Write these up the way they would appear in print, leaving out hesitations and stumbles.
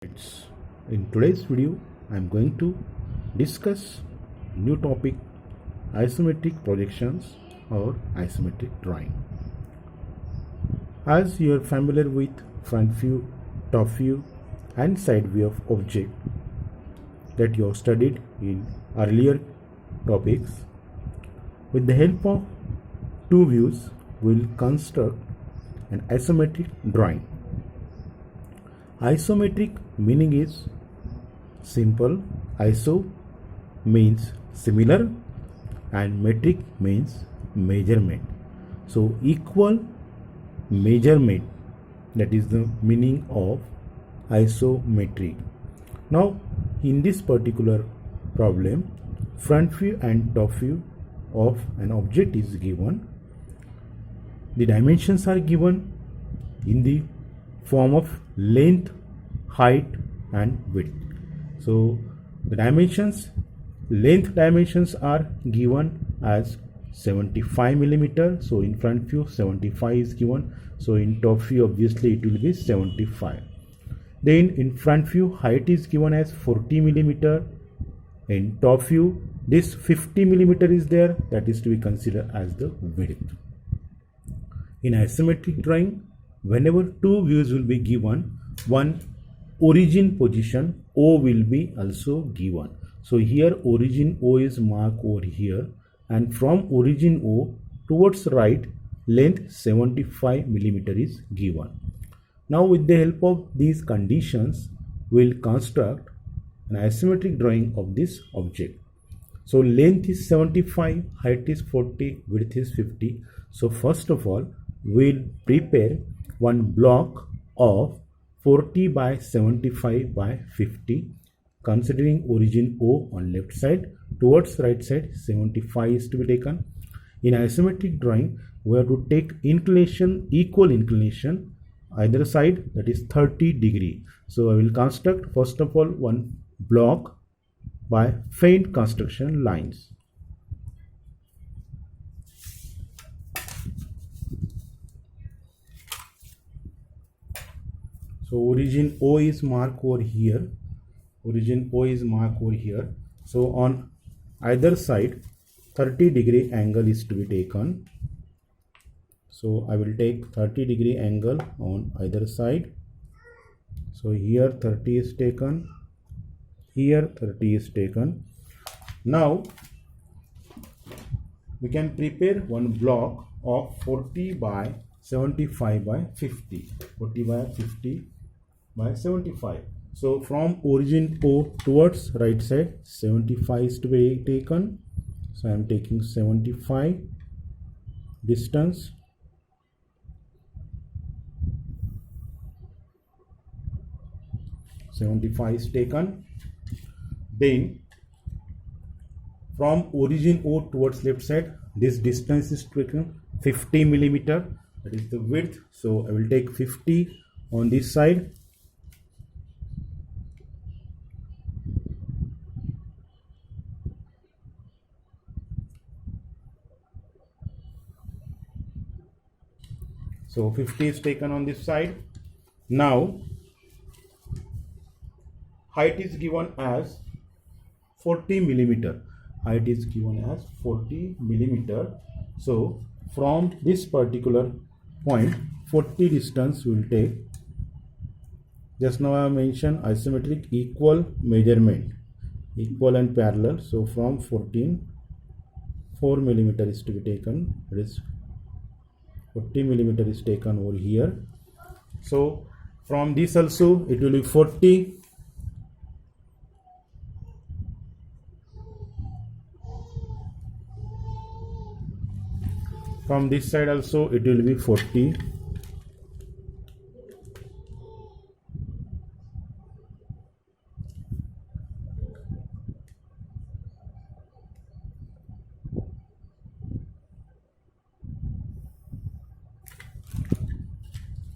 Friends, in today's video, I am going to discuss new topic isometric projections or isometric drawing. As you are familiar with front view, top view and side view of object that you have studied in earlier topics, with the help of two views, we will construct an isometric drawing. Isometric meaning is simple. Iso means similar and metric means measurement. So equal measurement, that is the meaning of isometric. Now in this particular problem, front view and top view of an object is given. The dimensions are given in the form of length, height and width. So the length dimensions are given as 75 millimeter. So in front view 75 is given. So in top view obviously it will be 75. Then in front view height is given as 40 millimeter. In top view this 50 millimeter is there, that is to be considered as the width. In isometric drawing, whenever two views will be given, one origin position O will be also given. So here origin O is marked over here, and from origin O towards right, length 75 millimeter is given. Now with the help of these conditions, we will construct an isometric drawing of this object. So length is 75, height is 40, width is 50. So first of all, we will prepare one block of 40 by 75 by 50, considering origin O on left side, towards right side 75 is to be taken. In isometric drawing, we have to take inclination, equal inclination either side, that is 30 degree. So I will construct first of all one block by faint construction lines. So origin O is marked over here. Origin O is marked over here. So on either side 30 degree angle is to be taken. So I will take 30 degree angle on either side. So here 30 is taken. Here 30 is taken. Now we can prepare one block of 40 by 75 by 50. 40 by 50 by 75. So from origin O towards right side 75 is to be taken. So I am taking 75 distance. Is taken. Then from origin O towards left side, this distance is taken 50 millimeter, that is the width. So I will take 50 on this side. So 50 is taken on this side. Now height is given as 40 millimeter. Height is given as 40 millimeter. So from this particular point 40 distance we will take. Just now I mentioned isometric equal measurement, equal and parallel. So from 14 4 millimeter is to be taken. It is 40 millimeter is taken over here. So from this also it will be 40. From this side also it will be 40.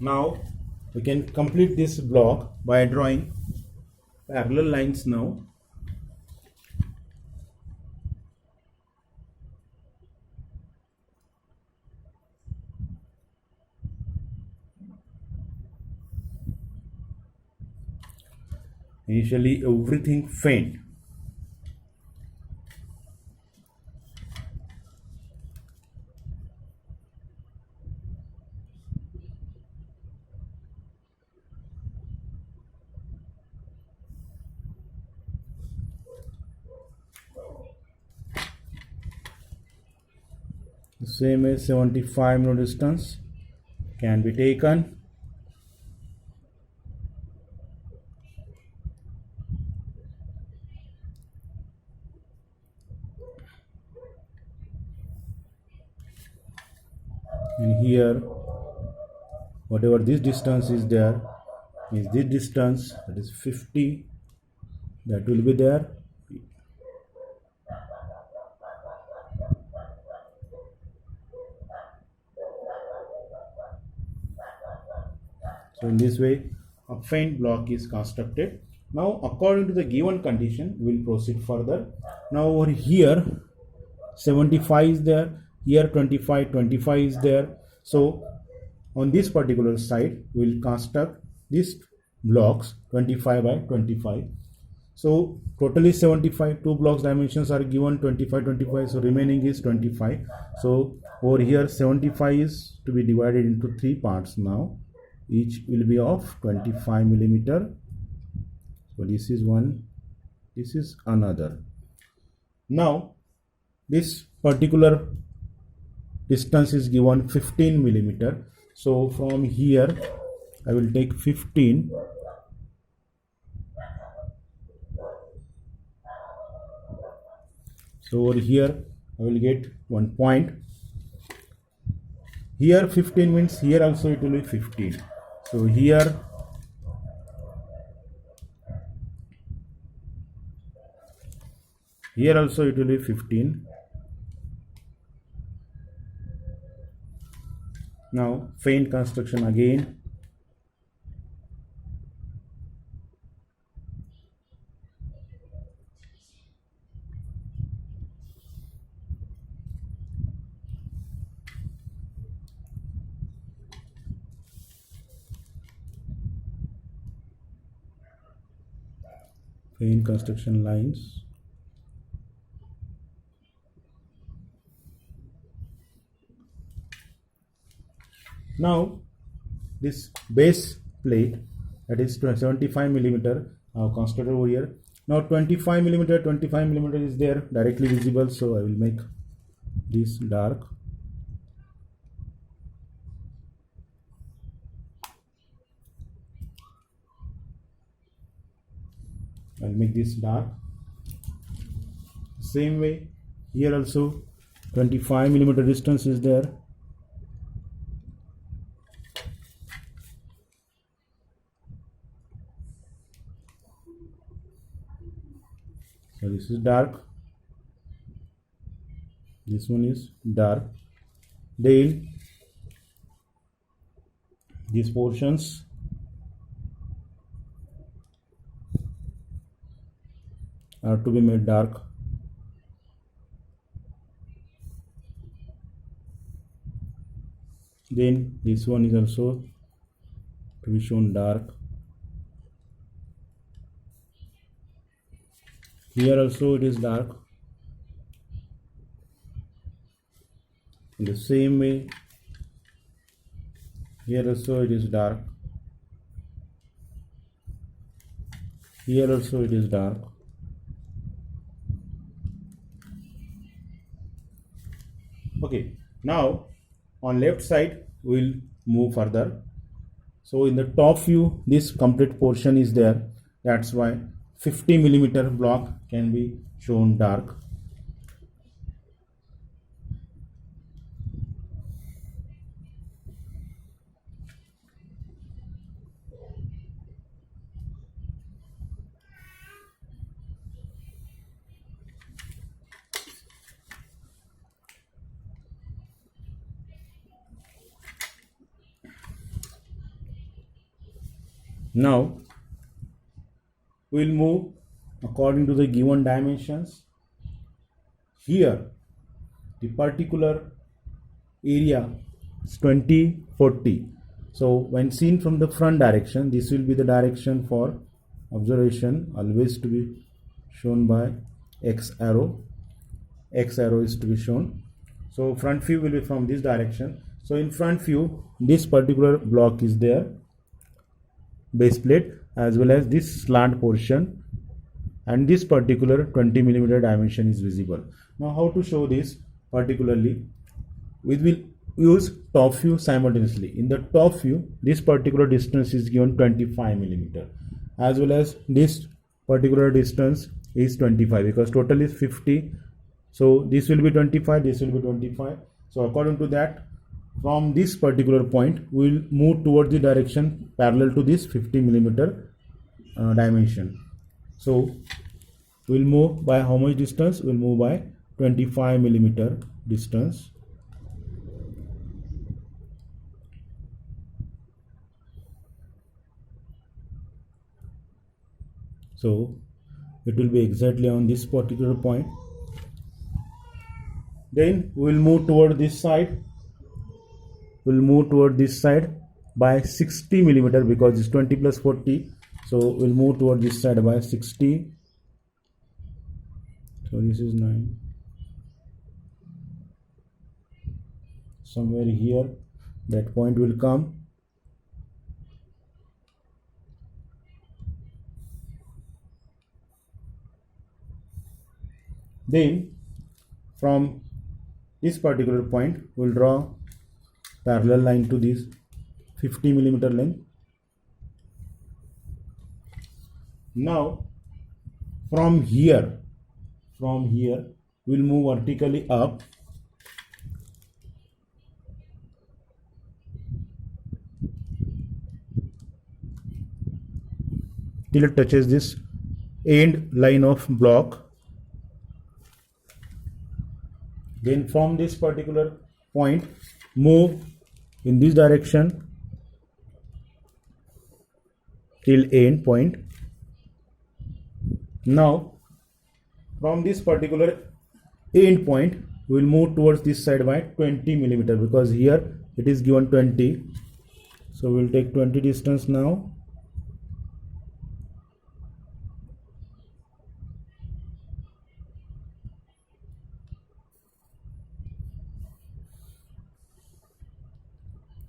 Now we can complete this block by drawing parallel lines now. initially everything faint. The same as 75 mm distance can be taken. And here, whatever this distance is there, is this distance, that is 50, that will be there. So in this way, a faint block is constructed. Now, according to the given condition, we will proceed further. Now over here, 75 is there, here 25 is there. So on this particular side, we will construct these blocks 25 by 25. So totally 75, two blocks dimensions are given 25, so remaining is 25. So over here 75 is to be divided into three parts now. Each will be of 25 millimeter. So this is one, this is another. Now this particular distance is given 15 millimeter. So from here I will take 15. So over here I will get 1 point. Here 15 means here also it will be 15. So here also it will be 15. Now faint construction again. Faint construction lines. Now this base plate, that is 75 millimeter, constructed over here. Now 25 millimeter is there directly visible, so I will make this dark. I'll make this dark. Same way here also 25 millimeter distance is there. So this is dark, this one is dark. Then these portions are to be made dark. Then this one is also to be shown dark. Here also it is dark. In the same way, here also it is dark. Here also it is dark. Okay, now on left side we will move further. So in the top view, this complete portion is there. That's why 50 millimeter block can be shown dark. Now we will move according to the given dimensions. Here the particular area is 20, 40. So when seen from the front direction, this will be the direction for observation always to be shown by X arrow. X arrow is to be shown. So front view will be from this direction. So in front view, this particular block is there, base plate, as well as this slant portion, and this particular 20 millimeter dimension is visible. Now how to show this particularly? We will use top view simultaneously. In the top view, this particular distance is given 25 millimeter, as well as this particular distance is 25, because total is 50. So this will be 25, this will be 25. So according to that, from this particular point, we will move towards the direction parallel to this 50 millimeter dimension. So we will move by how much distance? We will move by 25 millimeter distance. So it will be exactly on this particular point. Then we will move toward this side. We will move toward this side by 60 millimeter, because it's 20 plus 40. So we will move toward this side by 60. So this is 9. Somewhere here that point will come. Then from this particular point, we will draw parallel line to this 50 millimeter length. Now from here we will move vertically up till it touches this end line of block. Then from this particular point, move in this direction till end point. Now from this particular end point, we will move towards this side by 20 millimeter, because here it is given 20. So we will take 20 distance now.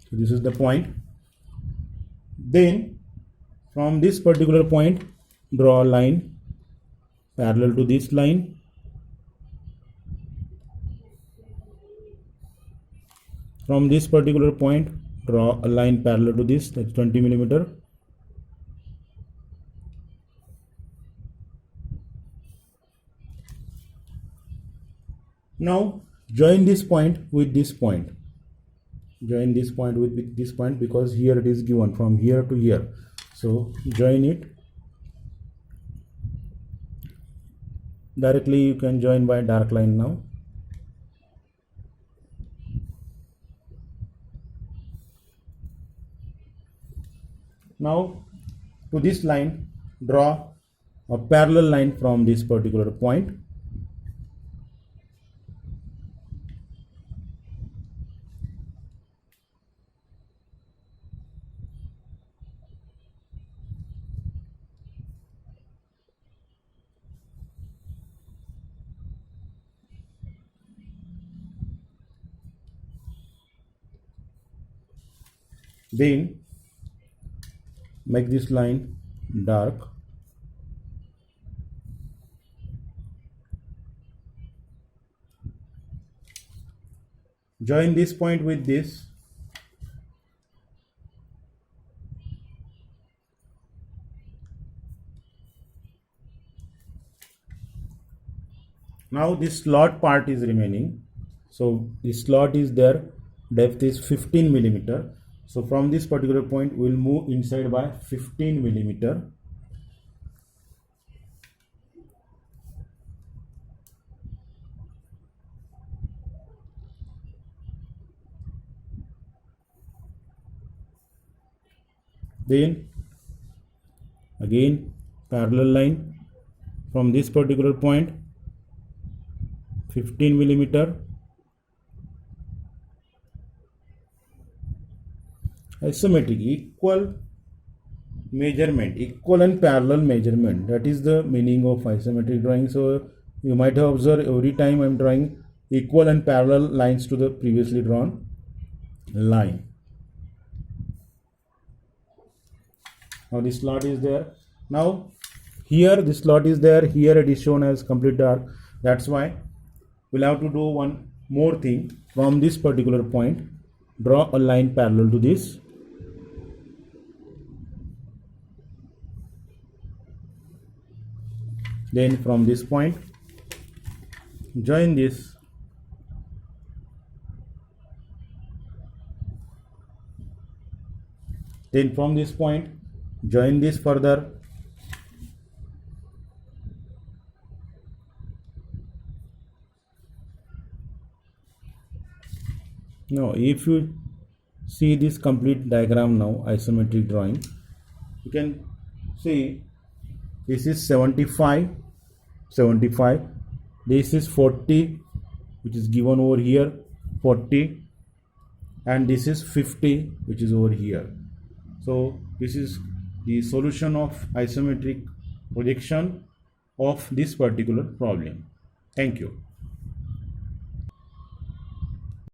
So this is the point. Then from this particular point, draw a line parallel to this line. From this particular point, draw a line parallel to this, that's 20 millimeter. Now join this point with this point. Join this point with this point, because here it is given from here to here. So join it. Directly you can join by dark line now. Now to this line, draw a parallel line from this particular point. Then make this line dark. Join this point with this. Now this slot part is remaining. So the slot is there, depth is 15 millimeter. So from this particular point, we will move inside by 15 millimeter. Then again parallel line from this particular point, 15 millimeter. Isometric, equal measurement, equal and parallel measurement, that is the meaning of isometric drawing. So you might have observed every time I am drawing equal and parallel lines to the previously drawn line. Now this slot is there. Now here this slot is there, here it is shown as complete dark. That's why we'll have to do one more thing. From this particular point, draw a line parallel to this. Then from this point, join this. Then from this point, join this further. Now if you see this complete diagram now, isometric drawing, you can see this is 75, this is 40, which is given over here, 40, and this is 50, which is over here. So this is the solution of isometric projection of this particular problem. Thank you.